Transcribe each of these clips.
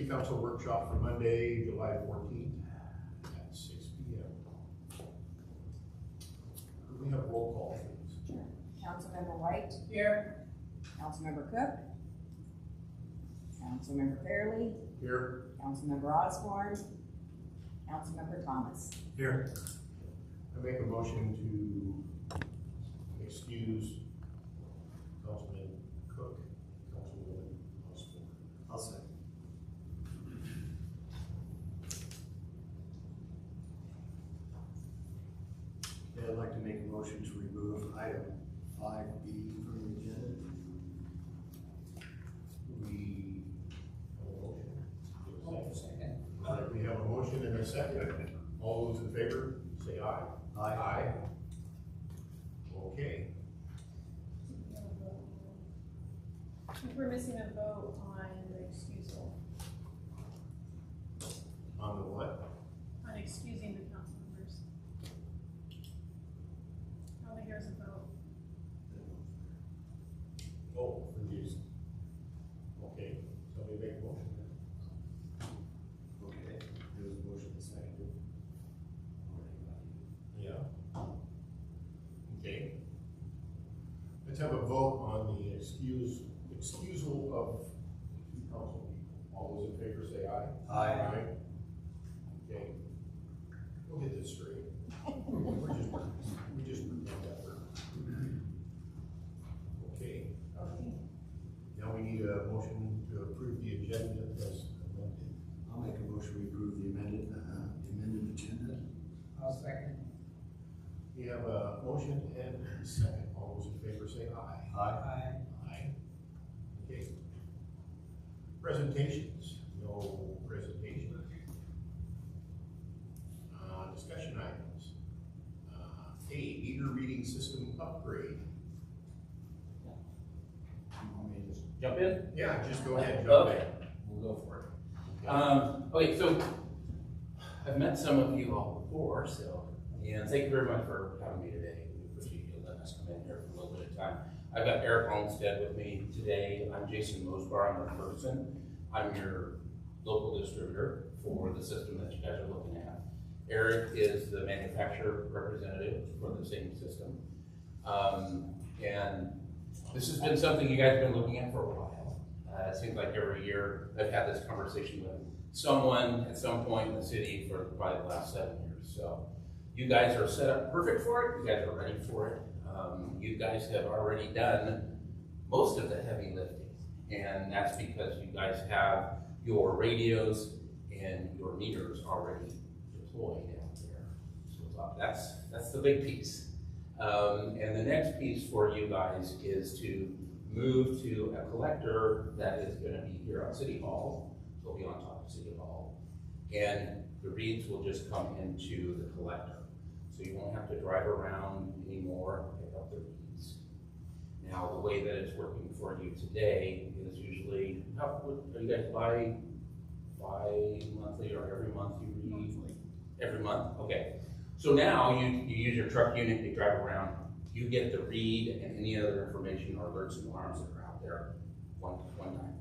Council workshop for Monday, July 14th at 6 p.m. Could we have roll call, please? Sure. Councilmember White. Here. Councilmember Cook. Councilmember Fairley. Here. Councilmember Osborne. Councilmember Thomas. Here. I make a motion to excuse Councilman Cook, Councilwoman Osborne. I'll second. Okay, I'd like to make a motion to remove item 5B from the agenda. We have a motion. Second. All right, we have a motion and a second. All those in favor, say aye. Aye. Okay. I think we're missing a vote on the excusal, On the what? on excusing the council members. I don't think there's a vote. Oh, for these. Okay, somebody make a motion then. Okay, there was a motion to second. Yeah. Okay. Let's have a vote on the excusal of two council people. All those in favor say aye. Aye. Okay. We'll get this straight. we just pretend that we're. Okay. Now we need a motion to approve the agenda as amended. I'll make a motion to approve the amended agenda. I'll second. We have a motion and a second. All those in favor say aye. Aye. Aye. Okay. Presentations, no presentation. Discussion items. A, meter reading system upgrade. You want me to just Jump in? Yeah, just go ahead, jump Okay, we'll go for it. Okay, so I've met some of you all before, and thank you very much for having me today. We appreciate you letting us come in here for a little bit of time. I've got Eric Olmstead with me today. I'm Jason Mosbar, I'm the person. I'm your local distributor for the system that you guys are looking at. Eric is the manufacturer representative for the same system. And this has been something you guys have been looking at for a while. It seems like every year I've had this conversation with someone at some point in the city for probably the last 7 years. So you guys are set up perfect for it. You guys are ready for it. You guys have already done most of the heavy lifting. And that's because you guys have your radios and your meters already deployed out there. So that's the big piece. And the next piece for you guys is to move to a collector that is going to be here on City Hall. So it'll be on top of City Hall. And the reads will just come into the collector. So you won't have to drive around anymore to pick up the reads. Now, the way that it's working for you today is usually, are you guys bi-monthly or every month you read? Monthly. Every month? Okay. So now you use your truck unit, you drive around, you get the read and any other information or alerts and alarms that are out there one time.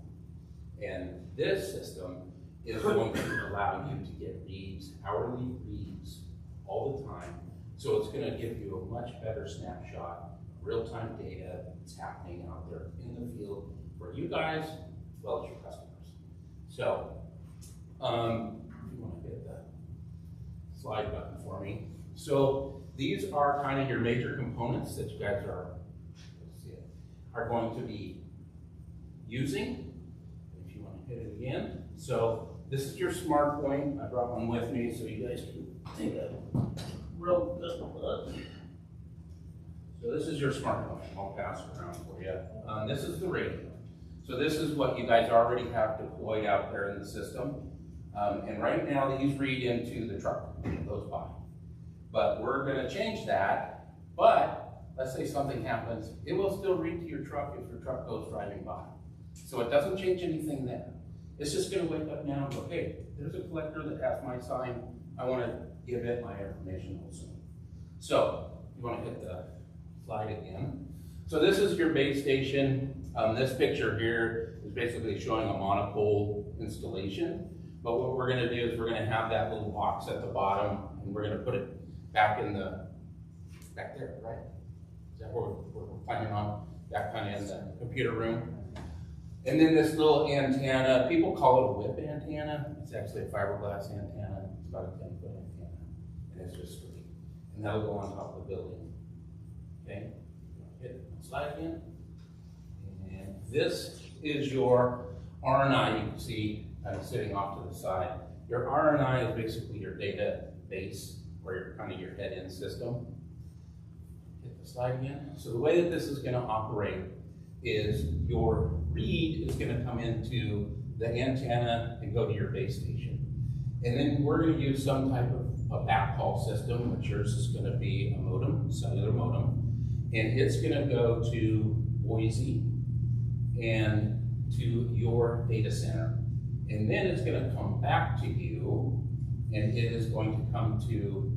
And this system is going to allow you to get reads, hourly reads, all the time. So it's going to give you a much better snapshot, real-time data that's happening out there in the field for you guys as well as your customers. So, if you want to hit the slide button for me. So these are kind of your major components that you guys are going to be using. If you want to hit it again. So this is your smart point. I brought one with me so you guys can take a real good look. So this is your smart point. I'll pass it around for you. This is the radio. So this is what you guys already have deployed out there in the system. And right now these read into the truck that goes by. But we're going to change that. But let's say something happens, it will still read to your truck if your truck goes driving by. So it doesn't change anything there. It's just going to wake up now and go, hey, there's a collector that has my sign. I want to give it my information also. So you want to hit the slide again. So this is your base station. This picture here is basically showing a monopole installation. But what we're gonna do is we're gonna have that little box at the bottom, and we're gonna put it back back there, right? Is that what we're planning on? Back kind of in the computer room. And then this little antenna, people call it a whip antenna. It's actually a fiberglass antenna. It's about a 10-foot antenna, and it's just straight. And that'll go on top of the building. Okay? Hit slide again. And this is your RNI. You can see kind of sitting off to the side. Your RNI is basically your database, or your kind of your head-end system. Hit the slide again. So the way that this is going to operate is your read is going to come into the antenna and go to your base station. And then we're going to use some type of a backhaul system, which yours is going to be a modem, cellular modem. And it's going to go to Boise and to your data center. And then it's going to come back to you, and it is going to come to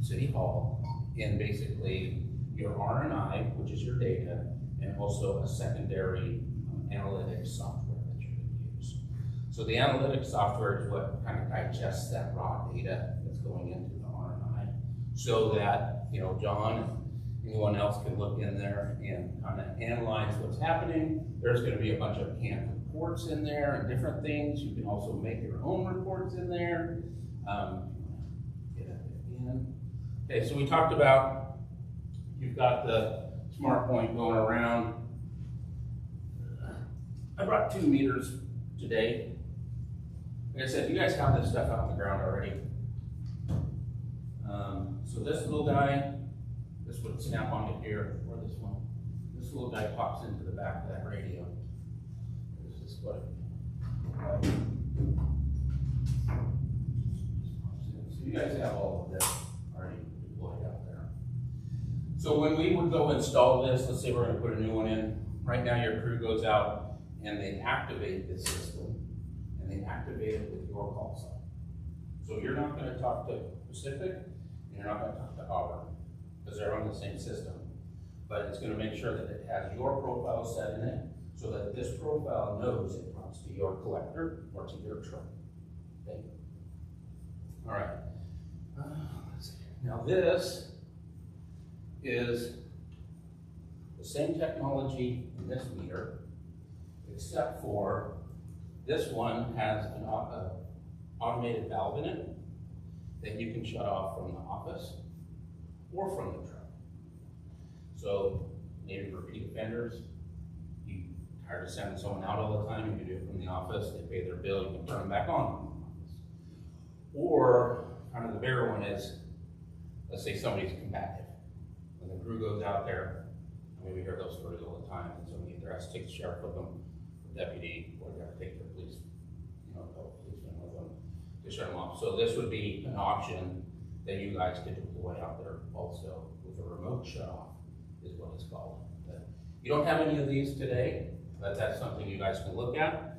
City Hall and basically your RNI, which is your data, and also a secondary analytics software that you're going to use. So the analytics software is what kind of digests that raw data that's going into the RNI, so that, you know, John, anyone else can look in there and kind of analyze what's happening. There's going to be a bunch of canned reports in there and different things. You can also make your own reports in there. Get it again. Okay, so we talked about, you've got the smart point going around. I brought 2 meters today. Like I said, you guys have this stuff out on the ground already. So this little guy, this would snap onto here, or this one. This little guy pops into the back of that radio. This is what it, so you guys have all of this already deployed out there. So when we would go install this, let's say we're going to put a new one in. Right now your crew goes out and they activate this system, and they activate it with your call sign. So you're not going to talk to Pacific, and you're not going to talk to Auburn, because they're on the same system. But it's going to make sure that it has your profile set in it, so that this profile knows it runs to your collector or to your truck. Okay. All right. Let's see. Now this is the same technology in this meter, except for this one has an automated valve in it that you can shut off from the office or from the truck. So maybe repeat offenders, you tired of sending someone out all the time, you can do it from the office, they pay their bill, you can turn them back on from the office. Or kind of the bigger one is, let's say somebody's combative. When the crew goes out there, I mean, we hear those stories all the time, and somebody either has to take the sheriff with them, or deputy, or they have to take their police, you know, policeman with them to shut them off. So this would be an option that you guys could deploy out there also with a remote shut off, is what it's called. But you don't have any of these today, but that's something you guys can look at.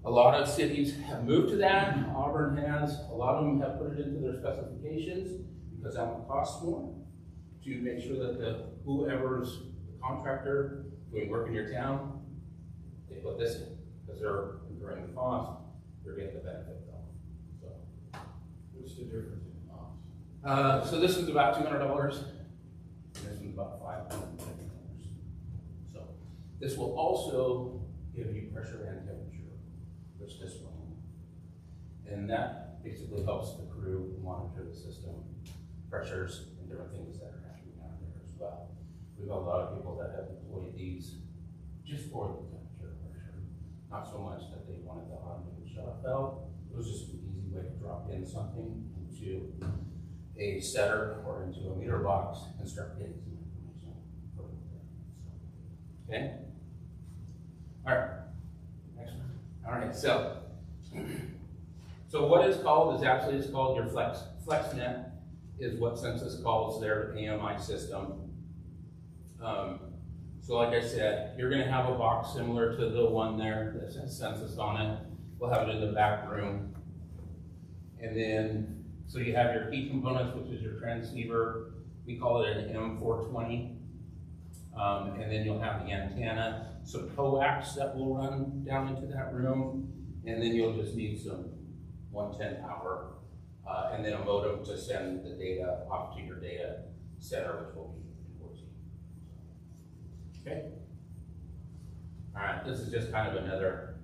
A lot of cities have moved to that. Auburn has. A lot of them have put it into their specifications because that one costs more, to make sure that whoever's the contractor doing work in your town, they put this in, because they're incurring the cost, they're getting the benefit though. So, What's the difference in cost? so this is about $200, and this one's about $550. So this will also give you pressure and temperature, which this one will. And that basically helps the crew monitor the system pressures and different things that are happening out there as well. We've got a lot of people that have deployed these just for the temperature pressure, not so much that they wanted the automated shut-off valve. It was just an easy way to drop in something into a setter or into a meter box and start getting some information from there. Okay? All right. Next one. All right. So what is called is actually it's called your FlexNet, is what Census calls their AMI system. So like I said, you're going to have a box similar to the one there that says Census on it. We'll have it in the back room. And then, so you have your key components, which is your transceiver. We call it an M420. And then you'll have the antenna, some coax that will run down into that room, and then you'll just need some 110 power, and then a modem to send the data off to your data center, which will be in Boise. Okay. All right, this is just kind of another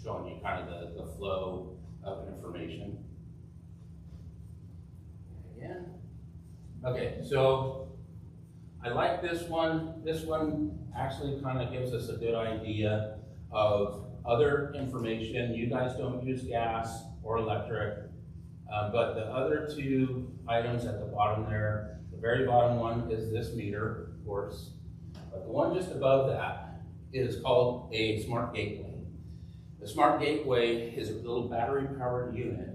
showing you kind of the flow of information. Again. Okay, so I like this one. This one actually kind of gives us a good idea of other information. You guys don't use gas or electric, but the other two items at the bottom there, the very bottom one is this meter, of course, but the one just above that is called a smart gateway. The smart gateway is a little battery powered unit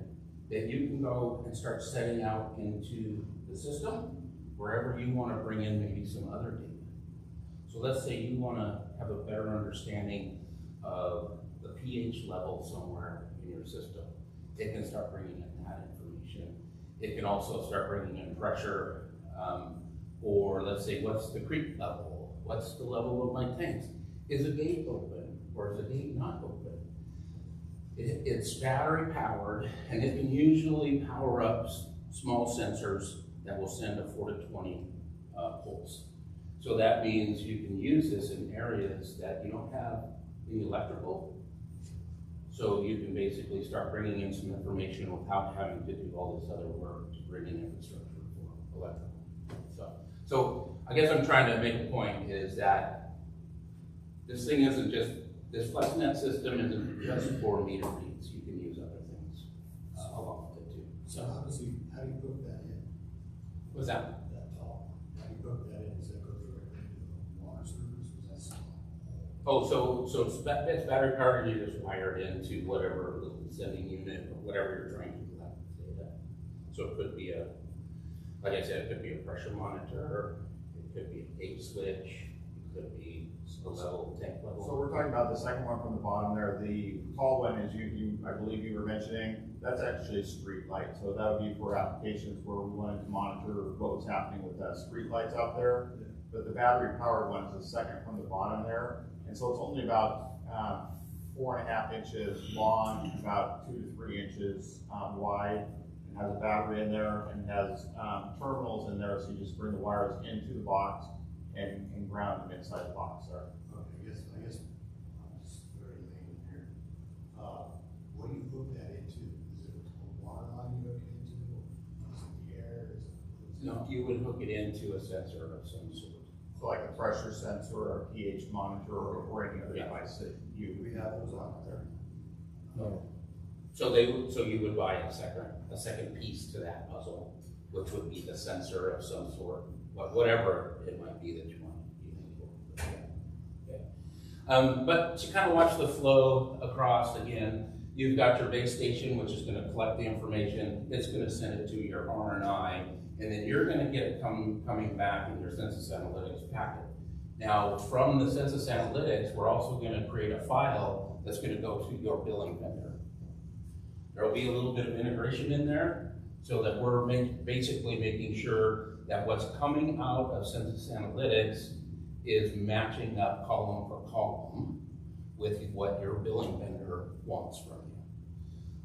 that you can go and start setting out into the system wherever you want to bring in maybe some other data. So let's say you want to have a better understanding of the pH level somewhere in your system. It can start bringing in that information. It can also start bringing in pressure, or let's say, what's the creep level? What's the level of my tanks? Is a gate open or is a gate not open? It's battery powered, and it can usually power up small sensors that will send a 4 to 20 pulse. So that means you can use this in areas that you don't have any electrical. So you can basically start bringing in some information without having to do all this other work to bring in infrastructure for electrical. So I guess I'm trying to make a point is that this thing isn't just, this FlexNet system isn't just for meter reads. You can use other things along with it too. So how do you hook that in? What's that? That tall, how do you hook that in? Does that go directly into the water service? Was that small? Oh, so it's battery powered, you just wire it into whatever sending unit or whatever you're trying to collect data. So it could be like I said, it could be a pressure monitor, it could be a gate switch, it could be a level, tank level. So we're talking about the second one from the bottom there. The tall one is I believe you were mentioning, that's actually a street light. So that would be for applications where we wanted to monitor what was happening with street lights out there. But the battery powered one is the second from the bottom there. And so it's only about 4.5 inches long, about 2 to 3 inches wide, and has a battery in there and has terminals in there. So you just bring the wires into the box and ground them inside the box there. Okay, I guess I'm just very lame here. What do you hook that into? Is it a water line you hook it into? Is it the air? No, you would hook it into a sensor of some sort. So like a pressure sensor or a pH monitor or any other Yeah. device that you. We have those out there. No. So you would buy a second piece to that puzzle, which would be the sensor of some sort, whatever it might be that you want to use. Okay. But to kind of watch the flow across again, you've got your base station, which is going to collect the information. It's going to send it to your RNI, and then you're going to get it coming back in your census analytics packet. Now, from the census analytics, we're also going to create a file that's going to go to your billing vendor. There will be a little bit of integration in there so that we're basically making sure that what's coming out of census analytics is matching up column for column with what your billing vendor wants from you.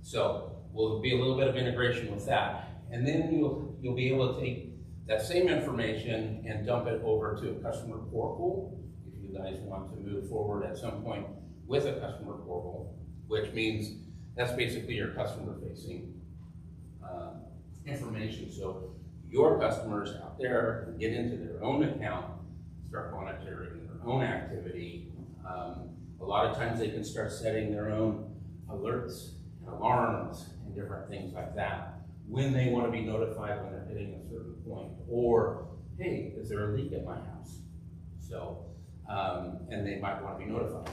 So we'll be a little bit of integration with that. And then you'll be able to take that same information and dump it over to a customer portal if you guys want to move forward at some point with a customer portal, which means that's basically your customer facing information. So your customers out there can get into their own account, start monitoring their own activity. A lot of times they can start setting their own alerts and alarms and different things like that when they want to be notified when they're hitting a certain point, or hey, is there a leak at my house? So, and they might want to be notified.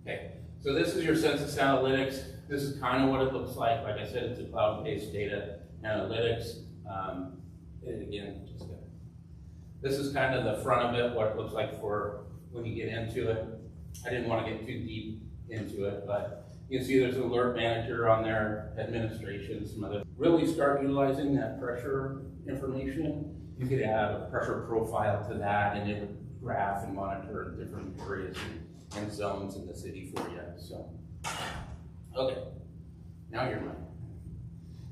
Okay, so this is your census analytics. This is kind of what it looks like. Like I said, it's a cloud-based data analytics. And again, this is kind of the front of it, what it looks like for when you get into it. I didn't want to get too deep into it, but you can see there's an alert manager on there, administration, some other. Really start utilizing that pressure information. You could add a pressure profile to that, and it would graph and monitor different areas and zones in the city for you, so. Okay, now you're mine.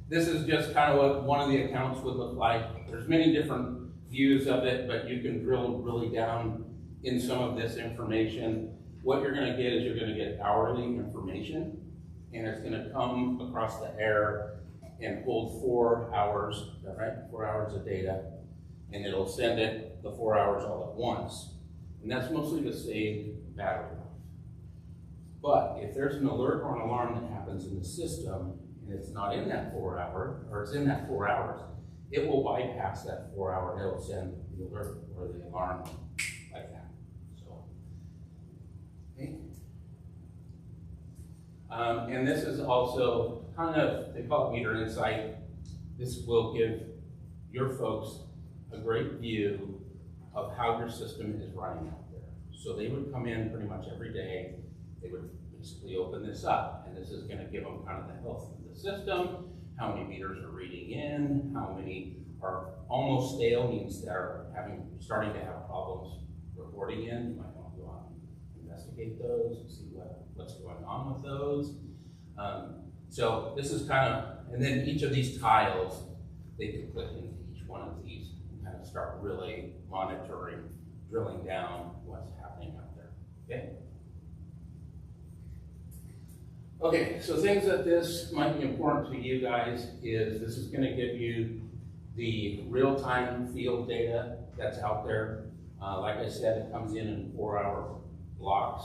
This is just kind of what one of the accounts would look like. There's many different views of it, but you can drill really down in some of this information. What you're gonna get is you're gonna get hourly information, and it's gonna come across the air and hold 4 hours, is that right? 4 hours of data, and it'll send it the 4 hours all at once. And that's mostly to save battery life. But if there's an alert or an alarm that happens in the system, and it's not in that 4 hour, or it's in that 4 hours, it will bypass that 4 hour, and it'll send the alert or the alarm like that, so. Okay. And this is also kind of, they call it meter insight. This will give your folks a great view of how your system is running out there. So they would come in pretty much every day. They would basically open this up, and this is going to give them kind of the health of the system, how many meters are reading in, how many are almost stale, means they're starting to have problems reporting in. You might want to go out and investigate those and see what's going on with those. So this is kind of, and then each of these tiles, they can click into each one of these and kind of start really monitoring, drilling down what's happening out there, okay? Okay, so things that this might be important to you guys is this is gonna give you the real-time field data that's out there. Like I said, it comes in 4 hour blocks,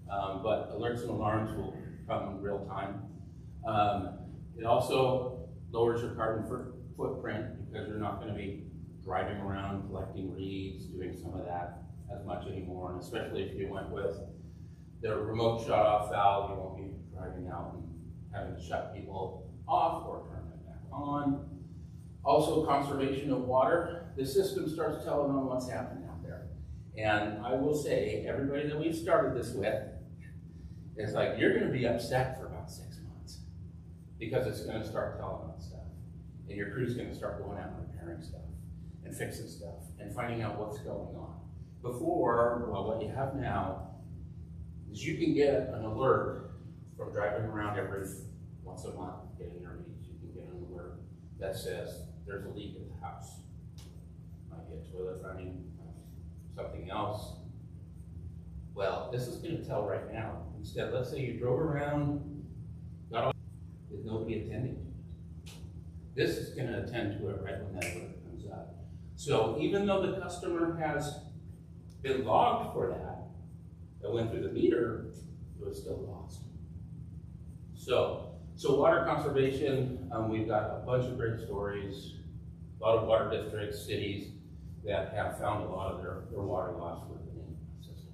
but alerts and alarms will come in real time. It also lowers your carbon footprint because you're not gonna be driving around collecting reads, doing some of that as much anymore, and especially if you went with the remote shut-off valve, you won't be driving out and having to shut people off or turn them back on. Also, conservation of water. The system starts telling them what's happening out there. And I will say, everybody that we've started this with, is like, you're gonna be upset for about 6 months because it's gonna start telling them stuff. And your crew's gonna start going out and repairing stuff and fixing stuff and finding out what's going on. Before, well, what you have now is you can get an alert from driving around every once a month, getting your reads. You can get an alert that says there's a leak in the house. Might be a toilet running, something else. Well, this is gonna tell right now. Instead, let's say you drove around, got all, with nobody attending to it. This is gonna attend to it right when that alert comes up. So even though the customer has been logged for that went through the meter, it was still lost. So water conservation, we've got a bunch of great stories, a lot of water districts, cities that have found a lot of their water loss within the system.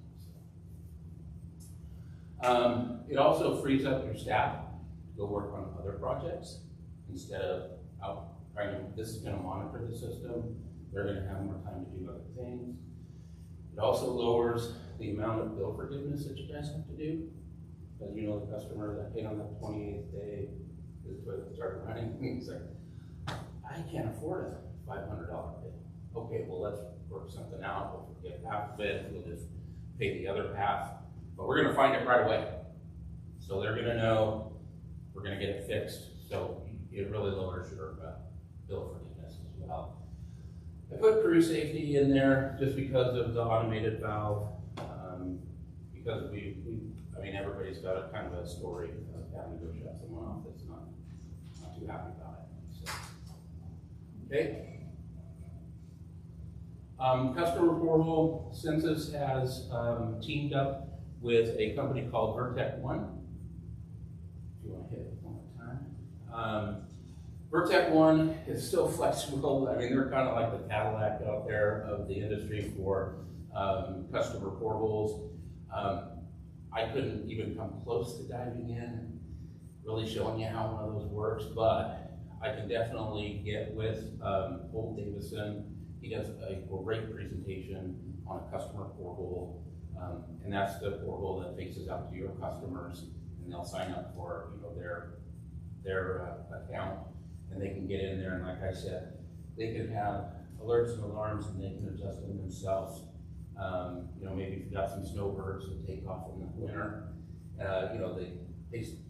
It also frees up your staff to go work on other projects instead of out trying to, this is going to monitor the system. They're going to have more time to do other things. It also lowers the amount of bill forgiveness that you guys have to do. Because you know the customer that paid on that 28th day, his toilet started running, and he's like, I can't afford a $500 bill. Okay, well, let's work something out. We'll forget half of it, we'll just pay the other half. But we're gonna find it right away. So they're gonna know we're gonna get it fixed. So it really lowers your bill forgiveness as well. I put crew safety in there just because of the automated valve. Because I mean, everybody's got a kind of a story of having to go shut someone off that's not too happy about it. So, okay. Customer portal, Census has teamed up with a company called Vertec One. If you want to hit it one more time. Vertec One is so flexible. I mean, they're kind of like the Cadillac out there of the industry for customer portals. I couldn't even come close to diving in and really showing you how one of those works, but I can definitely get with Old Davison. He does a great presentation on a customer portal, and that's the portal that faces out to your customers, and they'll sign up for their account, and they can get in there, and like I said, they can have alerts and alarms, and they can adjust them themselves. You know, maybe if you've got some snowbirds that take off in the winter, you know,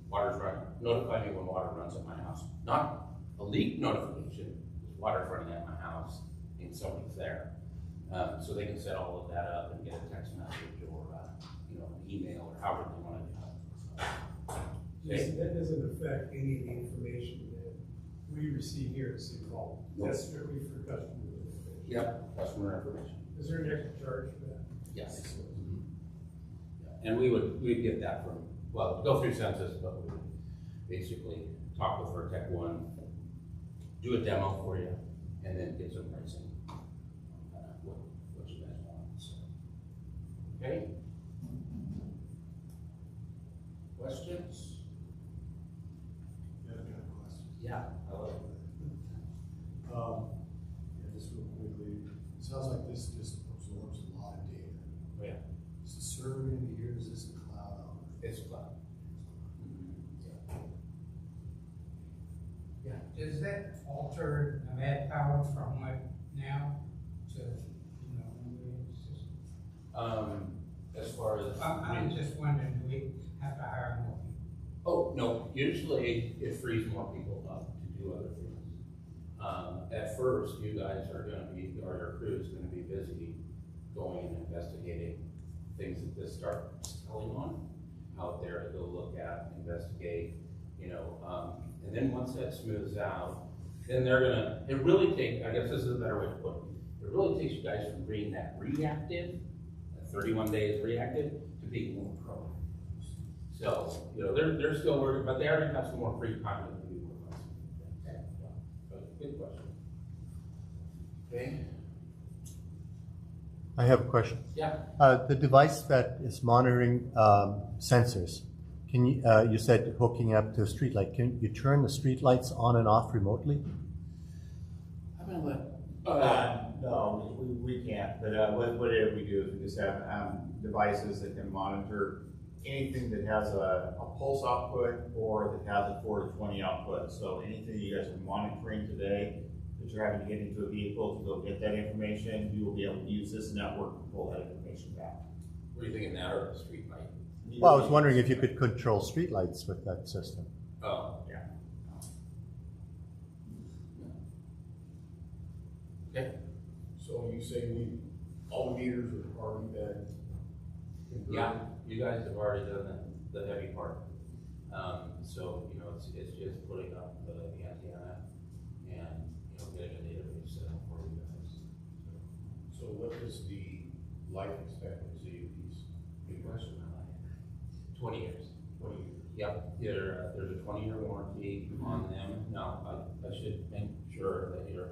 water's running, notify me when water runs at my house. Not a leak notification, just water's running at my house, and somebody's there. So they can set all of that up and get a text message or, you know, an email or however they want to do it. Yes, that doesn't affect any of the information that we receive here at City Hall. That's strictly for customer information. Yep, customer information. Is there an extra charge for that? Yes. And we'd get that from, well, go through census, but we would basically talk with Vertec One, do a demo for you, and then get some pricing on what you guys want, so. Okay? Questions? Yeah, I've got a question. Yeah, I love it. Yeah, just real quickly, it sounds like this just absorbs a lot of data. Oh, yeah. Is the server gonna be here, is this a cloud on? It's cloud. Yeah, does that alter the ad power from what now to, you know, when we system? As far as. I'm just wondering, do we have to hire more people? Oh, no, usually it frees more people up to do other things. At first, you guys are gonna be, or your crew is gonna be busy going and investigating things that this starts telling on out there to go look at, investigate, you know, and then once that smooths out, then they're gonna, it really takes, I guess this is a better way to put it, it really takes you guys from being that reactive, that 31 days reactive, to being more proactive. So, you know, they're still working, but they already have some more free time to do work on some things. But good question. Okay? I have a question. Yeah. The device that is monitoring sensors, can you, you said hooking up to a street light. Can you turn the street lights on and off remotely? I'm gonna let, No, we can't, but what we do is we just have devices that can monitor anything that has a pulse output or that has a 4 to 20 output. So anything you guys are monitoring today that you're having to get into a vehicle to go get that information, you will be able to use this network to pull that information back. were you thinking that or the street light? Well, I was wondering if you could control street lights with that system. Oh, yeah. Okay. So you say all the meters have already been converted? Yeah, you guys have already done the heavy part. So, you know, it's just putting up the antenna and, you know, getting a database set up for you guys. So what is the life expectancy of these? Good question, I like it. 20 years. 20 years. Yep, there's a 20-year warranty on them. Now, I should make sure that you're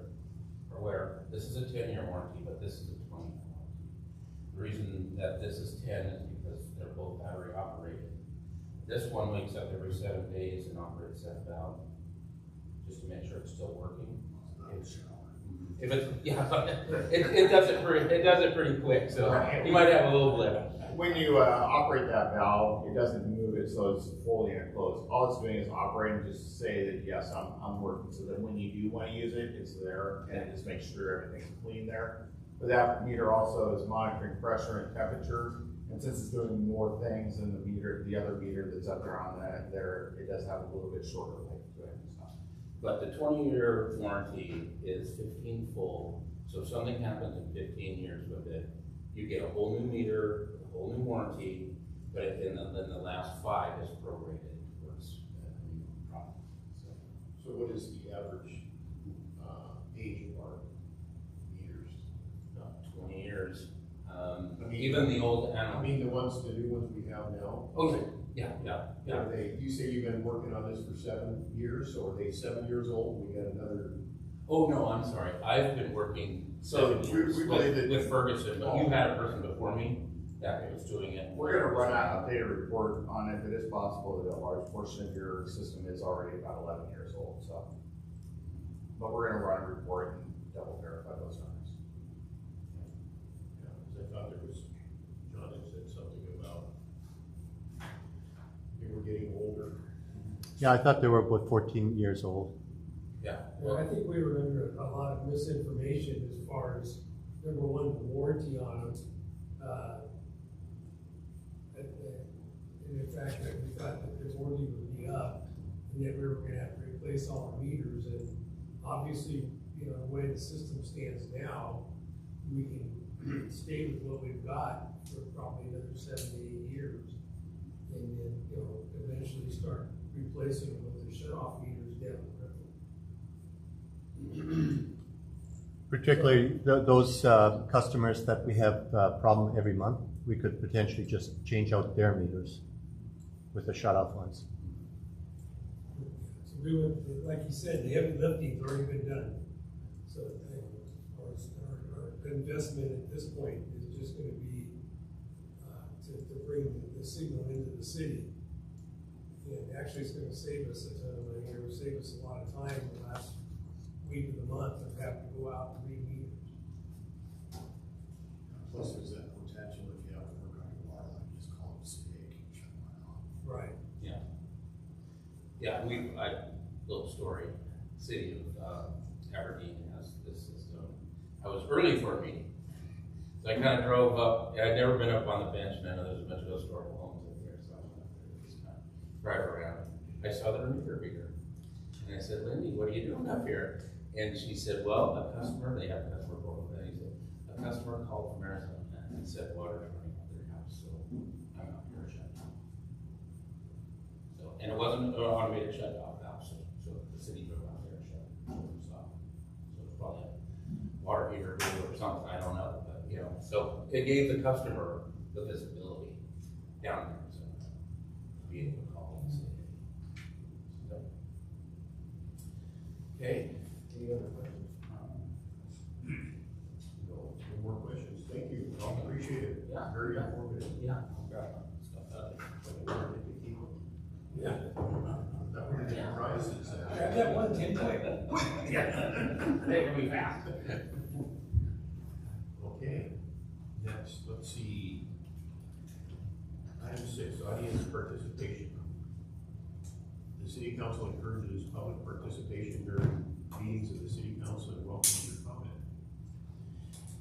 aware, this is a 10-year warranty, but this is a 20-year warranty. The reason that this is 10 is because they're both battery operated. This one wakes up every 7 days and operates that valve, just to make sure it's still working. If it's, yeah, it does it pretty quick, so you might have a little blip. When you operate that valve, it doesn't move it so it's fully enclosed. All it's doing is operating, just to say that yes, I'm working, so that when you do want to use it, it's there, and it just makes sure everything's clean there. But that meter also is monitoring pressure and temperature, and since it's doing more things than the other meter that's up there on that, it does have a little bit shorter life to it. But the 20-year warranty is 15 full, so if something happens in 15 years with it, you get a whole new meter, a whole new warranty, but then the last 5 is prorated towards a new product. So what is the average age of our meters? About 20 years. I mean, Even the old I analog. mean, the new ones we have now? Oh, yeah. Are they, you say you've been working on this for 7 years, so are they 7 years old? We got another. Oh, no, I'm sorry. I've been working So 7 years we believe that- with Ferguson, but you had a person before me that was doing it. We're gonna run an updated report on it, but it's possible that a large portion of your system is already about 11 years old, so. But we're gonna run a report and double verify those numbers. Yeah, 'cause I thought there was, John had said something about they were getting older. Yeah, I thought they were about 14 years old. Yeah. Well, I think we were under a lot of misinformation as far as, number one, the warranty on them. And the fact that we thought that the warranty would be up, and that we were gonna have to replace all our meters, and obviously, you know, the way the system stands now, we can stay with what we've got for probably another 7 to 8 years. And then, you know, eventually start replacing them with the shut-off meters down the road. Particularly those customers that we have problem every month, we could potentially just change out their meters with the shut-off ones. So we would, like you said, the heavy lifting's already been done. So our investment at this point is just gonna be to bring the signal into the city. And actually, it's gonna save us a ton of money, or save us a lot of time the last week of the month of having to go out and read meters. Plus, there's that potential if you have to work on your water line, just call the city, can you shut mine off? Right. Yeah. Yeah, little story, city of Aberdeen has this system. I was early for a meeting. So I kind of drove up, I'd never been up on the bench, and I know there's a bunch of historical homes up there, so I went up there to just kind of drive around. I saw their meter reader. And I said, Lindy, what are you doing up here? And she said, well, a customer, they have a customer portal, and he said, a customer called from Arizona and said water's running out their house, so I'm out here shutting down. So, and it wasn't an automated shut-off valve, so the city drove out there and shut it off. So it's probably a water heater or something, I don't know, but, you know, so it gave the customer the visibility down there, so to be able to call and say, so. Okay. Any other questions? No more questions. Thank you. I appreciate it. Yeah. Very informative. Yeah. I've got stuff out there. Yeah. That would have been prizes. Grab that one, Tim. They can be fast. Okay, next, let's see. Item 6, audience participation. The city council encourages public participation during meetings of the city council and welcomes your comment.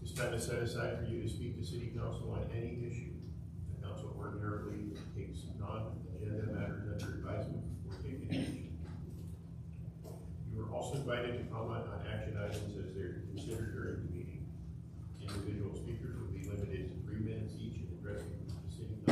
This time is set aside for you to speak to city council on any issue. The council ordinarily takes non-agenda matters under advisement before taking action. You are also invited to comment on action items as they're considered during the meeting. Individual speakers will be limited to 3 minutes each in addressing the city council.